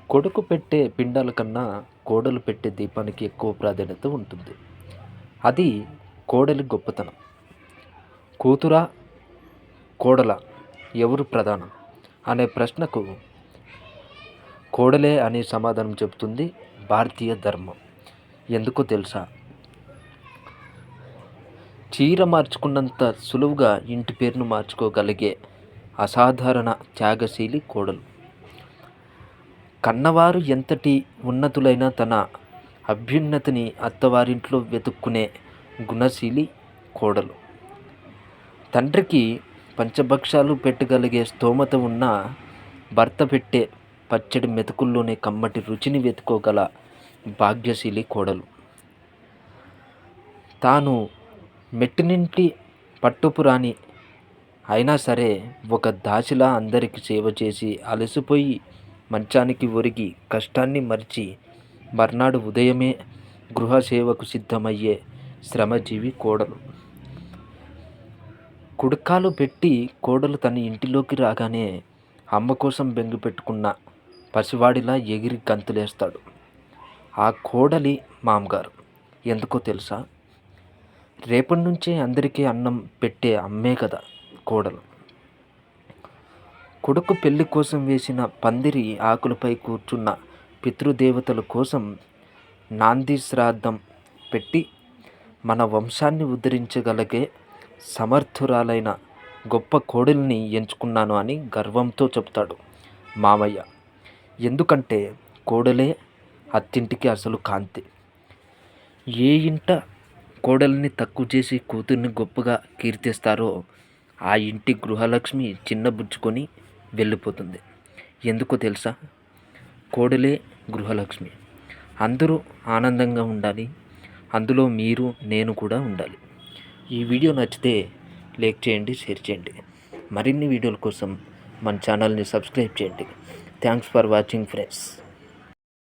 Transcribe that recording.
కొడుకు పెట్టే పిండాల కన్నా కోడలు పెట్టే దీపానికి ఎక్కువ ప్రాధాన్యత ఉంటుంది. అది కోడలి గొప్పతనం. కూతురా, కోడలా ఎవరు ప్రధానం అనే ప్రశ్నకు కోడలే అని సమాధానం చెబుతుంది భారతీయ ధర్మం. ఎందుకో తెలుసా? చీర మార్చుకున్నంత సులువుగా ఇంటి పేరును మార్చుకోగలిగే అసాధారణ త్యాగశీలి కోడలు. కన్నవారు ఎంతటి ఉన్నతులైనా తన అభ్యున్నతిని అత్తవారింట్లో వెతుక్కునే గుణశీలి కోడలు. తండ్రికి పంచభక్షాలు పెట్టగలిగే స్తోమత ఉన్న భర్త పెట్టే పచ్చడి మెతుకుల్లోనే కమ్మటి రుచిని వెతుకోగల భాగ్యశీలి కోడలు. తాను మెట్టినింటి పట్టుపురాణి అయినా సరే ఒక దాసిలా అందరికి సేవ చేసి అలసిపోయి మంచానికి ఒరిగి కష్టాన్ని మరిచి మర్నాడు ఉదయమే గృహసేవకు సిద్ధమయ్యే శ్రమజీవి కోడలు. కుడకాలు పెట్టి కోడలు తన ఇంటిలోకి రాగానే అమ్మ కోసం బెంగు పెట్టుకున్న పసివాడిలా ఎగిరి గంతులేస్తాడు ఆ కోడలి మామగారు. ఎందుకో తెలుసా? రేపటి నుంచే అందరికీ అన్నం పెట్టే అమ్మే కదా కోడలు. కొడుకు పెళ్లి కోసం వేసిన పందిరి ఆకులపై కూర్చున్న పితృదేవతల కోసం నాంది శ్రాద్ధం పెట్టి మన వంశాన్ని ఉద్ధరించగలిగే సమర్థురాలైన గొప్ప కోడల్ని ఎంచుకున్నాను అని గర్వంతో చెప్తాడు మామయ్య. ఎందుకంటే కోడలే అత్తింటికి అసలు కాంతి. ఏ ఇంట కోడల్ని తక్కువ చేసి కూతుర్ని గొప్పగా కీర్తిస్తారో ఆ ఇంటి గృహలక్ష్మి చిన్నబుచ్చుకొని వెళ్ళిపోతుంది. ఎందుకో తెలుసా? కోడలే గృహలక్ష్మి. అందరూ ఆనందంగా ఉండాలి, అందులో మీరు నేను కూడా ఉండాలి. ఈ వీడియో నచ్చితే లైక్ చేయండి, షేర్ చేయండి. మరిన్ని వీడియోల కోసం మన ఛానల్ని సబ్స్క్రైబ్ చేయండి. Thanks for watching friends.